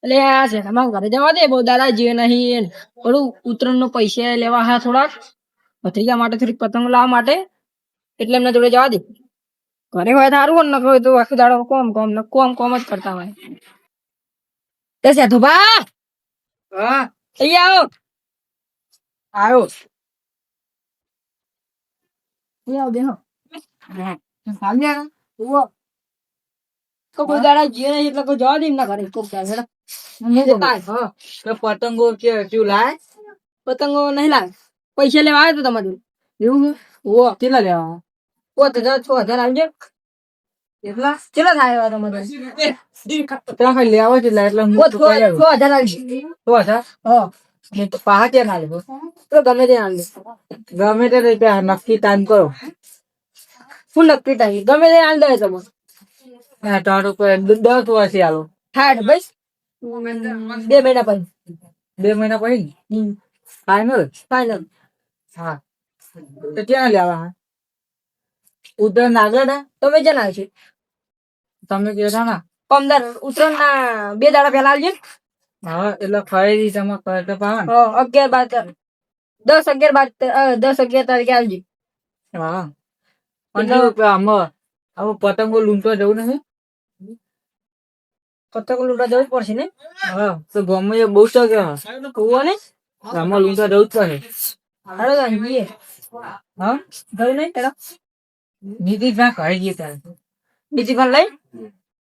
એટલે આ છે તમારા ઘરે જવા દે બહુ દાદા જે નહીં થોડું ઉત્તરાયણ નો પૈસા લેવા હા થોડાક ભત્રીજા માટે થોડીક પતંગ લાવવા માટે એટલે એમના જોડે જવા દે ઘરે હોય સારું હોય ને હોય તો આખો દાડો કોમ કોમ ને કોમ જ કરતા હોય તે સેઠુભા હા અહીંયા આવો આવ્યો. અહીંયા આવો બેહો સાંજ્યા ઉવો તો કોઈ દાડા જે નહીં એટલે કોઈ જવા દે એમના ઘરે કોક દાડા હેડો. હા તો પતંગો કે તું લાય પતંગો નહીં લાવે પૈસા લેવા આવ્યો તો તમારે એવું ઉવો કેટલા લેવા 5000 6000 આવજો કેટલા કેટલા થાય એવા તમારે ત્યાં ખાલી લેવા છે એટલે હું તો કહી આવ્યો. 6000 આવજો તો હતા હા ને તો પાહા ક્યાં ના લેવો તો ગમે તે આલે ગમે તે રીતે નક્કી ટાઈમ કરો ફૂલ નક્કી થાય ગમે તે આલ દે તમે હા તારું કોઈ 10 વર્ષથી આલો હાડ બસ 2 મહિના પછી 2 મહિના પછી ફાઈનલ ફાઈનલ હા તો ક્યાં લેવા ઉધર નાગર તમે જણ આવશે તમે કહેતા ના પમદાર ઉત્તરાયણ ના 2 દાડા પહેલા આવજો હા એટલે ખરીદી તમે કરતા પાવા ને 11 12 10 11 તારીખે આવજો હા અને આમાં પતંગો લૂંટવા જવું નથી પતંગ લૂંટવા જવું જ પડશે ને હા તો ગમે એ બહુ શકે કુવો ને આમાં લૂંટવા જવું જ પડે હાડો જઈએ હા જવું નહીં હેડો નીતિશભાઈ કહી ગઈ ત્યારે બીજી પણ લઈ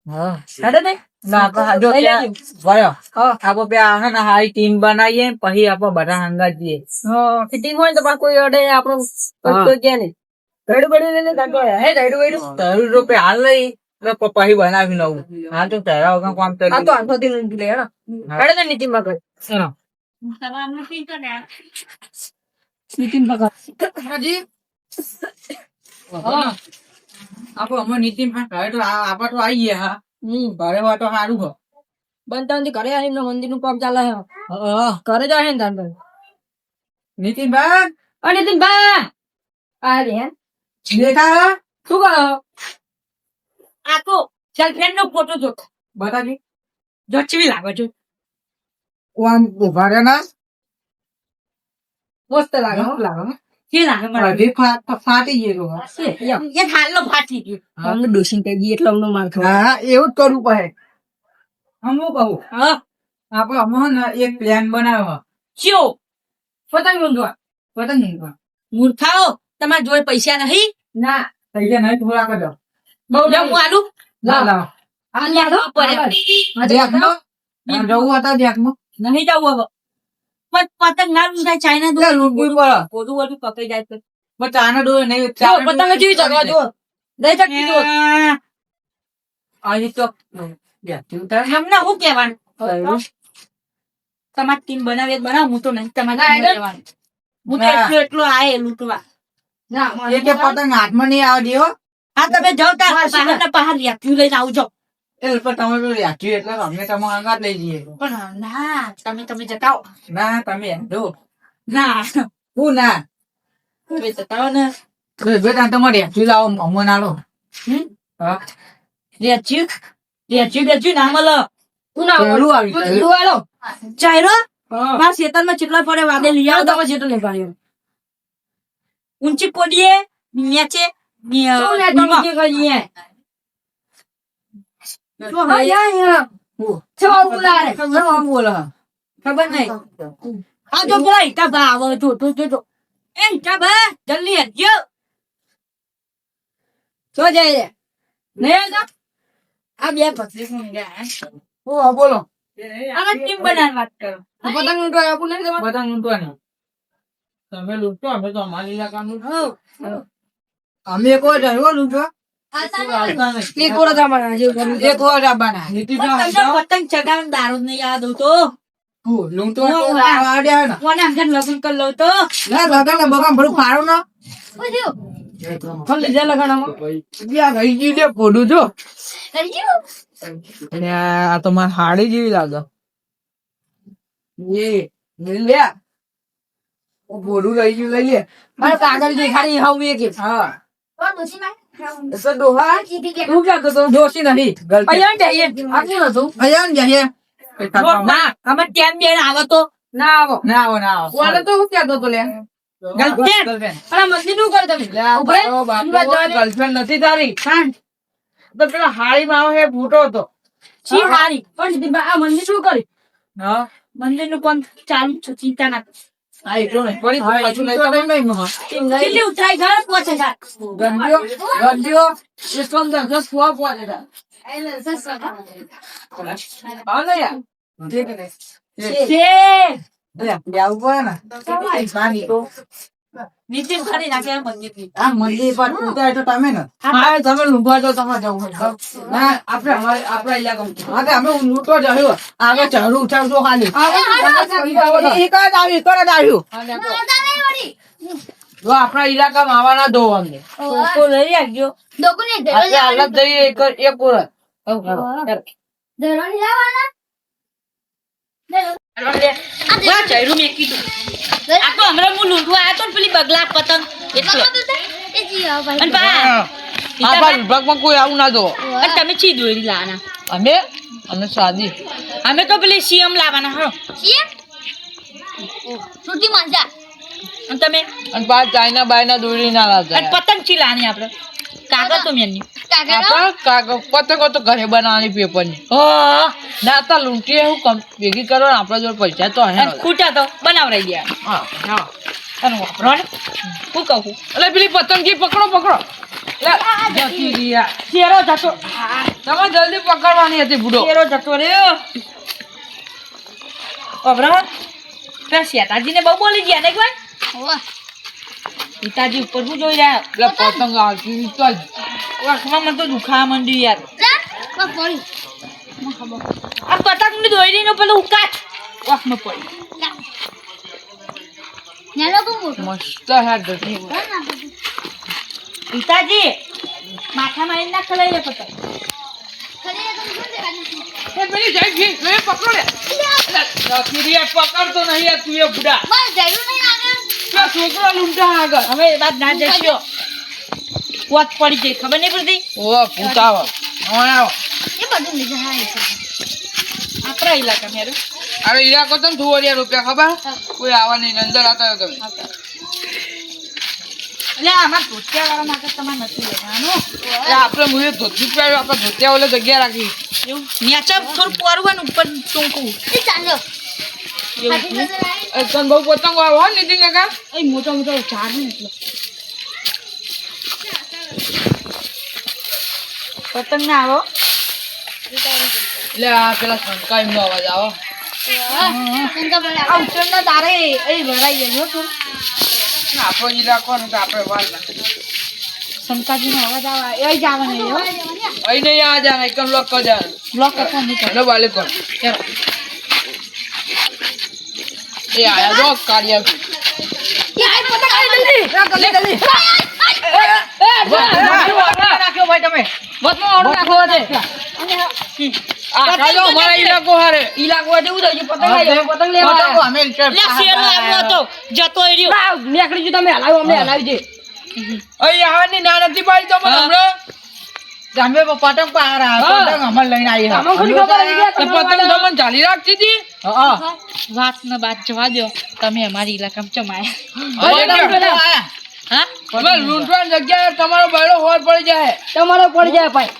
હા હેડો ને ના આપણે જો લઈ ત્યાં લેજો. વયો હા આપણે બે આવે ને હારી ટીમ બનાવીએ પછી આપણે બધા હંગા જઈએ ફિટિંગ હોય તો પાછું કોઈ અડે આપણું હા. કોઈ ક્યાં નહીં ગયડું બડું લઈને દાંડો હે ગયડું ગયડું તારું રૂપિયા હાલ લઈ એટલે પછી બનાવી નવું હા તો તારા વગર કામ આ તો કરી આઠો દિન ઊંઘી લે હેડો હા. હેડો ને નીતિન પકડ ચલો. નીતિન પકડ હાજી હા આપણે અમે નીતિશભાઈ કહે તો આપણે તો આવી ગયા હા ઘરે હોય તો સારું હો બનતા નથી ઘરે આવીને મંદિર નું કામ ચાલે છે હા ઘરે જાય ને તાર નીતિશભાઈ ઓ નીતિન બા આ રે હે દેખા શું કરો આ તો સેલ્ફી નો ફોટો જો બતાજી જો ચીવી લાગે છે ઓમ ઉભા રહે ના મસ્ત લાગે હો. લાગે ને કે લાગે મને હજી ફાટી ગયેલું હા. એ હાલો ફાટી ગયો અમને ડોસિંગ કરી ગઈ એટલે અમને માર ખાવા હા એવું જ કરવું પડે હું કહું હા આપણે અમે ને એક પ્લાન બનાવ્યો ચિયો પતંગ ઊંધવા પતંગ નહીં મૂર્ખાઓ તમારા જોડે પૈસા નહીં ના પૈસા નહીં થોડા કરજો બહુ હું આલું લાવ લાવ આ લ્યા બેગમાં જવું હતા બેગમાં નહીં જવું હવે પણ પતંગ ના લૂંટાય ચાઇના લે લૂંટવું પડે બધું બધું પકડી જાય તો પણ ચાના ડોળ નહીં જો પતંગ જેવી જગા જો નહીં જગતી જો આજે તો બેઠી ઉતાર હમણાં હું કહેવાનું તમારી ટીમ બનાવી બનાવ હું તો નહીં તમારે કહેવાનું હું તો ના. એટલું આય લૂંટવા એ કે પતંગ હાથમાં નહીં આવે દેવો હા તમે જાઓ તાર પહાડ ને પહાડ યાત્રી લઈને આવજો એ પણ તમે પેલું યાત્રી એટલે અમને તમે અંગાત લઈ જઈએ પણ ના તમે જતાઓ ના તમે જો ના હું ના તમે જતાઓ ને બેટા તમારે યાત્રી લાવો અમને ના લો હા રેચ્યું ના મળે તું ના પહેલું આવી તું પહેલું. તું આલો ચાયરો હા. મારા ખેતરમાં ચેટલા પડે વાદે લઈ આવો તમે જેટલો નહીં પાડ્યો ઊંચી પોડીએ નીચે ખબર નહીં આ જો પેલા ઈટા ભા આવે જો એ ઈટા ભા જલ્દી હટજો જો જાય રે નહીં આવતા આ બે પતરી ફોન ગયા બોલો આમાં ટીમ બનાવવાની વાત કરો પતંગ ઊંટો આપું નહીં તમારે પતંગ લૂંટવા નહીં તમે લૂંટો અમે તો અમારી ઇલાકાનું અમે એક વાર જયો લૂંટવા એક ઓરત આવવાના છે એક વાર આવવાના તમને પતંગ ચગાવવાનું દારૂ નહીં યાદ આવતો લૂંટવા તો આવડ્યા ને કોને આમ લગ્ન કરી લઉં તો ના લગન ને બગન ભરું ફાડો ને ફોન લીધા લગાડામાં ત્યાં રહી ગયું લે પોડું જો અને આ તો મારી હાડી જેવી લાગે એ લે પોડું લઈ ગયું લઈ લે મારે કાગળ દેખાડી હાવ એક હા એ તો ડોહા તું ક્યાં તો ડોસી નહીં અહીંયા જઈએ આટલું નતું અહીંયા ને જઈએ ના અમે કેમ બેન આવો તો ના આવો ના આવો ના આવો કોને તો હું કહેતો તો લે ગર્લફ્રેન્ડ અલા મંદિર નું કર તમે ઉભરે ગર્લફ્રેન્ડ નથી તારી શાંત તો પેલા હાળી માં આવે ફૂટો હતો છી હારી પણ આ મંદિર શું કર્યું હા મંદિર નું કામ ચાલુ છે ચિંતા ના આ એટલું નહીં પડી પાછું લઈ તો નહીં માં કેટલી ઉતરાઈ ઘર પહોંચે છે ગંડીઓ એકદમ 10 ફુવા પહોંચે છે હા ને યાર નીચે ખાલી નાખે મંદિર ની આ મંદિર પર ઉતારે તો તમે ને હા તમે લૂંટવા જાવ તમારે જવું હોય ના આપણે આપણા ઇલાકામાં હા અમે લૂંટવા જાવ આગળ ચડું ઉઠાવજો ખાલી એક જ આવ્યું જો આપણા ઇલાકામાં આવવાના દો અમને તો લઈ આવજો આપણે અલગ જઈએ એક વરસ ચૈરું મેં કીધું આ તો હમણાં હું લૂંટવા આવ્યો તો ને પેલી બગલા પતંગ એટલે અને આપણા વિભાગમાં કોઈ આવું ના દો અને તમે ચી દોરી લાવવાના અમે સાદી અમે તો પેલી સીએમ લાવવાના હો અને તમે અને પાછ ચાઇના બાયના દોરી ના લાવતા અને પતંગ ચી લાવવાની આપણે કાગળ તો મેની આપણા પતંગો તો ઘરે બનાવવાની પેપરની ના તો લૂંટીએ હું ભેગી કરો ને આપણા જોડે પૈસા તો હે અને ખૂટા તો બનાવરાઈ ગયા અને વાપરો ને હું કહું એટલે પેલી પતંગી પકડો જતી રહ્યા શેરો જતો તમે જલ્દી પકડવાની હતી બુડો શેરો જતો રહ્યો વાપરો પેલા શેતાજીને બહુ બોલી ગયા ને એક વાર પિતાજી ઉપર શું જોઈ રહ્યા એટલે પતંગ આવતી તો વાંખમાં મને તો દુખાવા માંડ્યું યાર આ પતંગ ની દોરી નો પેલો ઉકાચ વાંખમાં પડી મસ્ત હેર જતી પિતાજી માથા મારી ના ખલાઈ લે પતંગ એ પેલી જાય છે એ પકડો લે જતી રહ્યા પકડતો નહીં યાર તું એ બુડા પેલા છોકરો લૂંટા આગળ હવે એ વાત ના જશો પોત પડી ગઈ ખબર નહીં પડતી ઓ પૂતાવો આવો આપણા ઇલાકા મેં અરે ઈલાકો તો 2000 રૂપિયા ખબર કોઈ આવા નહીં અંદર આતા રહો તમે એટલે આમાં ધોતિયા વાળા માટે તમારે નથી લેવાનું એટલે આપણે મુએ ધોતી પહેર્યું આપણે ધોતિયા ઓલે જગ્યા રાખી એવું નેચા થોડું પોરવું ને ઉપર ટૂંકવું એવું એ તને બહુ પતંગો આવે હો નીતિન કાકા એ મોટો મોટો ઝાડ ને એટલે પતંગ ના આવો એટલે આ પેલા શંકા એમનો અવાજ આવો આ ઉત્તરના તારે એ ભરાઈ ગયો તું આપણો ઈલાકો ને તો આપણે વાર લાગે શંકાજી નો અવાજ આવે એ જ આવે નહીં હો અહીં નહીં આ જાને એકમ લોક કર જાને બ્લોક કરતો નહીં હેલો વાલે કોણ એ આયા જો કાઢ્યા નાખ્યો ભાઈ તમે વચમાં ઓળો નાખો દે આ કાજો મારા ઈલાકો હારે ઈલાકો જેવું થઈ ગયું પતંગ આવી ગયો, પતંગ લેવા પતંગો આવ્યા. અમે લે શેરો આવ્યો હતો જતો રહ્યો બા, નીકળી ગયું તમે હલાવ્યું અમને હલાવી દે અહીં આવવાની ના નથી પાડી તો મને હમણાં તમે પતંગ પારા પતંગ અમર લઈને આવી તમને થોડી ખબર હતી કે તો પતંગ તમને ચાલી રાખતી હતી હા વાત ને બાત જવા દો તમે અમારી ઇલાકામાં ચમાયા હા તમે લૂંટવાની જગ્યાએ તમારો બૈરો હોર પડી જાય તમારો પડી જાય ભાઈ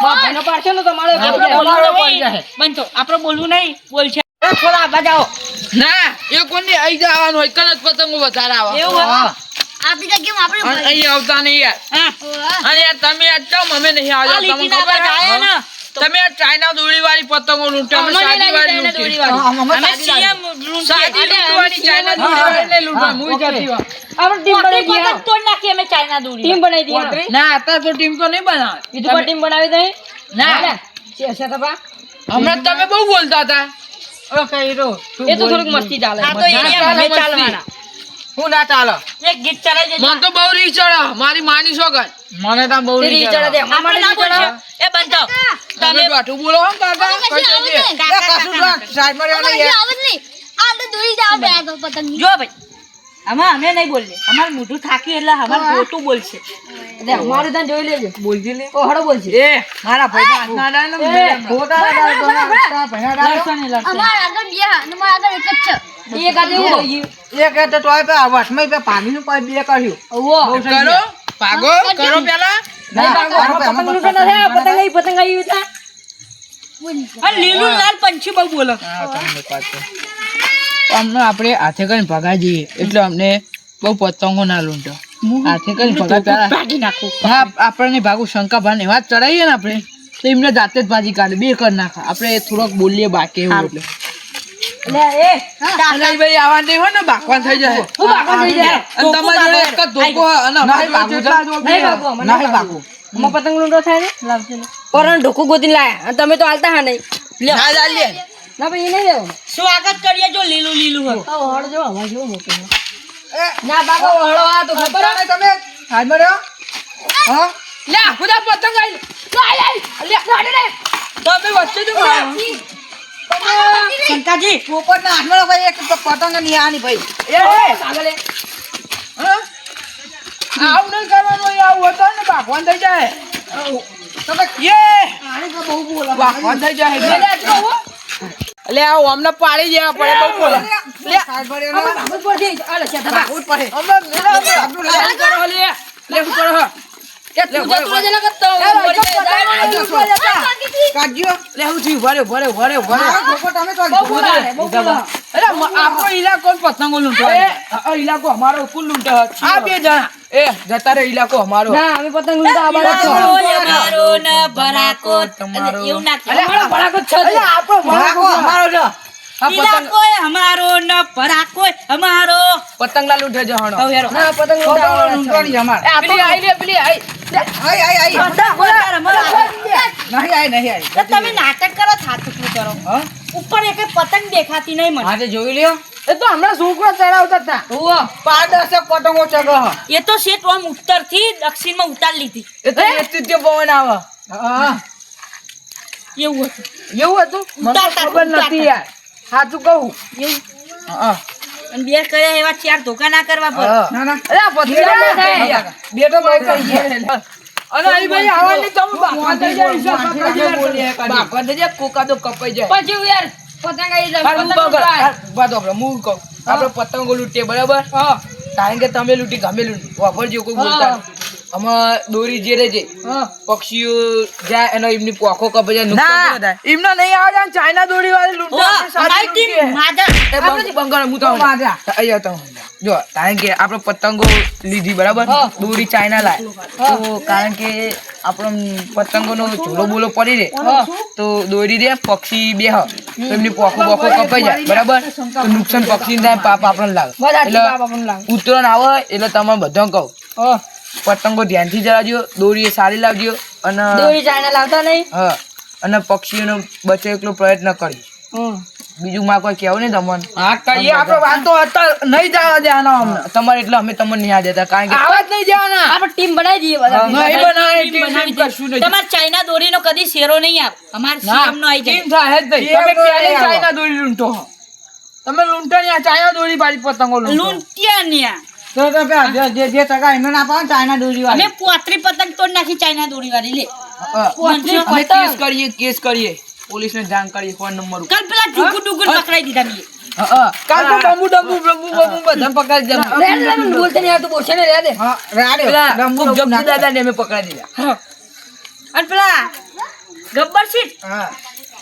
ભાઈનો પાડશે ને તમારો આપણે પડી બોલવું જાય. નહીં બનતો આપણે બોલવું નહીં બોલ છે થોડા બજાવો ના એ કોની અહીં જવાનું હોય કનક પતંગો વધારે આવે એવું હોય? અને અહીં આવતા નહીં યાર હા અને યાર તમે યાર ચમ અમે નહીં આ આવતા તમને લીટીના ખબર પર આયા ને તમે આ ચાઇના દોરી વાળી પતંગો લૂંટો અમે અમને સાદી લાગી વાળી ચાઇના દોરી લૂંટી વાળી. અમે સીએમ સાદી લૂંટવાની ચાઇના દોરી વાળી નહીં લૂંટવા મુઈ જતી હોય. આપણે ટીમ બનાવી દઈએ પતંગ તોડ નાખી અમે ચાઇના દોરી ટીમ બનાવી દઈએ ના અત્યારે તો ટીમ તો નહીં બનાવે બીજું કોઈ ટીમ બનાવી દઈએ ના છે તપા હમણાં તમે બહુ બોલતા હતા એ તો થોડુંક મસ્તી ચાલે આ તો એરિયા અમે ચાલવાના હું ના ચાલો એક ગીત ચલાઈ દેજો મને તો બહુ રીચ ચડે મારી માની સોગન મને તો બહુ તેરી ચડે દે આપણે અમારે ના નહીં ચડે. બોલશો. એ બંધો તમે તમે બાઠું બોલો હો કાકા કઈ જઈએ સાઈડ માં રહેવાનું યાર જો ભાઈ આમાં અમે નહીં બોલીએ અમારું મોઢું થાક્યું એટલે અમારું મોટું બોલશે દે, અમારે ત્યાં જોઈ લેજો બોલજી લે ઓ હળો બોલશે એ મારા ભાઈ હાથ ના ડાય ને એ, ખોટા ના ડાય, તમારા ભાઈના ડાળો. અમારા આગળ બે હા ને મારા આગળ એક જ છે એક આજે એવું થઈ ગયું. એક એટલે તોય પે વચમાં પે પાણીનું કોઈ બે કર્યું. ઓવો. કરો ભાગો કરો પેલા નહીં ભાગો. આમાં પતંગ લૂંટો નથી. આ પતંગ આવી હતા. અને લીલું લાલ પંછી બહુ બોલો અમને આપણે હાથે કરીને ભગા જઈએ એટલે અમને બહુ પતંગો ના લૂંટો હાથે કરીને ભગા પેલા ભાગી નાખું હા આપણને ભાગુ શંકા ભાન એવા જ ચડાવીએ ને આપણે તો એમને જાતે જ ભાજી કાઢે બે કરી નાખે આપણે થોડોક બોલીએ બાકી એવું એટલે લે એ અલા ભાઈ આવા નહીં હોય ને બાકવાન થઈ જાય હું ભાગવા થઈ જાય. અને તમારી જોડે એક જ ધોકો હોય અને અમારી જોડે જેટલા જ નહીં ભાગો. અમે નહીં ભાગો. આમાં પતંગ લૂંટો થાય ને લાવશે ને. પોરાને ઢોકું ગોતીને લાયા અને તમે તો હાલતા હા નહીં. ના ચાલીએ ના ભાઈ એ નહીં લેવો. સ્વાગત કરીએ જો લીલું લીલું હોય આ વહાણ જો આમાં કેવો મોટો છે. ના બાબા વહાણો આ તો ખબર હે? તમે હાજમાં રહ્યો? હા? લે ખુદા પતંગ આઈ લે ગાડી લે તમે વચ્ચે જો શંકાજી પોપટના હાથમાં ભાઈ એક પતંગ નહીં આની ભાઈ. આગળ લે. આવું નહીં કરવાનું આવું હતો ને બાકવાન થઈ જાય તમે યે આને તો બહુ બોલા. બાકવાન થઈ જાય લે લે તો હો. એટલે આ અમને પાડી દેવા પડે બહુ બોલે લે હાજમાં રહ્યો આમાં ને? ભાગવું જ પડશે. આલે છે ધબા. ભાગવું જ પડે. આપણું લાલ કરો લે લે શું કરો એ તું જતો જ ના કરતો. મરી જાય. કાઢજો. લે હું થયું ભરે ભરે ભરે ભરે આ પોપટ અમે તો બહુ બોલા રે, બહુ બોલા. અરે આપણો ઇલાકો પતંગો લૂંટો આ ઇલાકો અમારો કુલ લૂંટે આ બે જણા એ જતા રે ઇલાકો અમારો ના અમે પતંગ લૂંટવા આવાના છો. અમારો ન ભરાકો તમારો. એવું ના અલે અમારો ભડાકો જ છે. અલે આપણો ભાગો અમારો છે. આ પતંગ ઇલાકો અમારો ન ભરાકો અમારો પતંગલા લૂંટે જવાનો હવે હેરો ના પતંગ લૂંટવા પતંગ આવાના છો. લૂંટવાની અમારે. પેલી આઈ લે પેલી આઈ આઈ. નહીં આઈ, નહીં આઈ. તો તમે નાટક કરો થાતું કરો હા? ઉપર એક પતંગ દેખાતી નહીં મને આજે જોઈ લ્યો. એ તો હમણાં છોકરો ચડાવતા હતા ઓવો. પારદર્શક પતંગો ચગો. એ તો શેઠ આમ ઉત્તર થી દક્ષિણ માં ઉતાર લીધી એ તો નેતૃત્વ પવન આવે હા. એવું હતું એવું હતું મને તો ઉતારતા, ખબર નથી યાર સાચું કહું એવું હા અને બે કર્યા એવા ચાર ધોકા ના કરવા પડે હા. ના, ના. અરે આ પતંગ ના થાય. બેટો બહુ કરી ગયા. અને અહીં ભાઈ આવવાની તમે બાકવા થઈ જાય ઈશા હું પકડી જાય. બોલીએ કાઢી. બાકવા થઈ જાય કોકા તો કપાઈ જાય પછી હું યાર પતંગ આવી જાય. હારું, પતંગ બગડ. લૂંટવાય. હારું, વાત સાંભળો, હું કહું. આપણે પતંગો લૂંટીએ બરાબર કારણ કે તમે લૂંટી ગમે લૂંટી વાપરજો કોઈ બોલતા નહીં. આમાં દોરી જે રહે છે હા. પક્ષીઓ જાય અને એમની પોખો કપાઈ જાય નુકસાન થાય એમને નહીં આવે છે ચાઇના દોરી વાળી લૂંટે આપણે સાચી અમારી ટીમ લૂંટીએ. માધા એ બંગાળ હું તો માધા. અહીંયા તો જો કારણ કે આપણે પતંગો લીધી બરાબર હા. દોરી ચાઇના લાય તો કારણ કે આપણો પતંગોનો ઝોલો બોલો પડી રહે તો દોરી દે પક્ષી બેહ તો એમની પોખો બોખો કપાઈ જાય બરાબર તો નુકસાન પક્ષી થાય પાપ આપણને લાગે વધારે એટલે બાપ આપણને લાગે. ઉત્તરાયણ આવે એટલે તમે બધા કહું હા. પતંગો ધ્યાનથી ચલાવજો દોરી એ સારી લાવજો અને દોરી ચાઇના લાવતા નહીં. હા અને પક્ષીઓનો બચે એટલો પ્રયત્ન કરજો હમ. બીજું માં કોઈ કેવું નહીં તમને હા કહીએ આપણે વાંધો હતા નહીં જવા દેવાના અમને તમારે એટલે અમે તમને નહીં આ દેતા કારણ કે આવા જ નહીં જવાના આપણે ટીમ બનાવી દઈએ બધા. નહીં બનાવે ટીમ બનાવી દે. કશું નહીં તમારે ચાઇના દોરીનો કદી શેરો નહીં આવે અમારે સીએમ નો આવી ટીમ જાય થાય જ નહીં તમે ક્યારે ચાઇના દોરી લૂંટો હો? તમે લૂંટો નહીં આ ચાઇના દોરી પાછી પતંગો લૂંટો લૂંટ્યા ન્યા તો તો જે ટકા એમને ના પાડો ચાઇના દોરી અમે વાળી. પોતરી પતંગ તોડ નાખી ચાઇના દોરી વાળી લે પોતરી અમે કેસ કરીએ પોલીસને જાણ કરીએ ફોન નંબર ઉપર કાલ પેલા ડુગુ ડુગુ પકડાઈ દીધા મેં કાલ તો ડમ્બુ બધા પકડી લે, લે, લે, લે, બોલતે નહીં આવતું, બોલશે ને, લે દે. હા, રાડ્યો. પેલા ડમબુ જબ્બુ નાખો. દાદાને અમે પકડી દીધા અને પેલા ગબ્બર સીટ હા.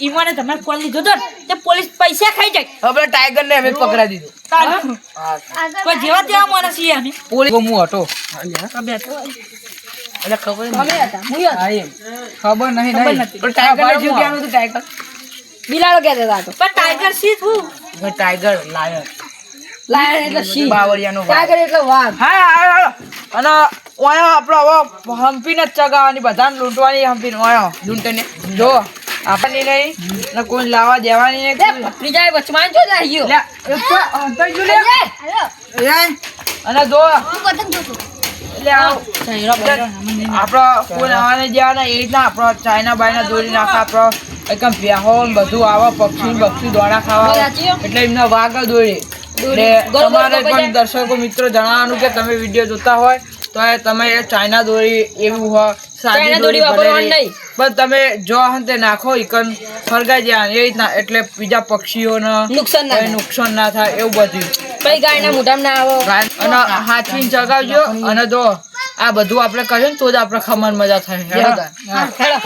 ઈમાને તમારે ફોન લીધો તો ને, તે પોલીસ પૈસા ખાઈ જાય હવે ટાઈગર ને અમે પકડી દીધો તારું. કોઈ જેવા તેવા માણસ છીએ અમે પોલીસ હું હતો એટલે ખબર અમે હતા, હું હતા. હા એમ ખબર નહીં ખબર નહીં. નથી પણ ટાઈગર ને શું કહેવાનું હતું ટાઈગર બિલાડો કહેતા હતા આ તો. પણ ટાઈગર સીટ હું હવે ટાઈગર લાયર લાયન એટલે સિંહ. બાવળિયાનો વાઘ. ટાઈગર એટલે વાઘ. હા હા અને ઓયા આપણો હવે હમ્પીને જ ચગાવવાની બધાને લૂંટવાની હમ્પીને ઓયા લૂંટને જો આપણને નહીં ને કોઈ લાવવા દેવાની નહીં લે, પકડી જાય, વચમાં જો જાય ગયો. લે, એ તો અંતર જો લે. એ અને જો હું પતંગ જોતો એટલે આપણો કોઈ આવવાને દેવાના એ રીતના આપણો ચાઇના બાયના દોરી નાખે આપણો એકદમ ભેહો ને બધું આવે પક્ષી બક્ષી દોડા ખાવા આવે. એટલે એમના વાઘ દોરી એટલે ગોળ ગોળ તમારે કપાઈ પણ દર્શકો મિત્રો જણાવવાનું કે તમે વિડીયો જોતા હોય તો એ તમે એ ચાઇના દોરી એવું હોય સાદી ચાઇના દોરી દોરી વાપરવાની ભરેલી. નહીં. પણ તમે જો હન તે નાખો ઈકન ફરગાઈ જાય એ રીતના એટલે બીજા પક્ષીઓને નુકસાન ના કોઈ થાય. નુકસાન ના થાય એવું બધું પછી ગાયના મોઢામાં ના આવો. અને હાથવીને ચગાવજો અને જો આ બધું આપણે કરીએ ને તો જ આપણે ખમણ મજા થાય હેડો તાર. હેડો.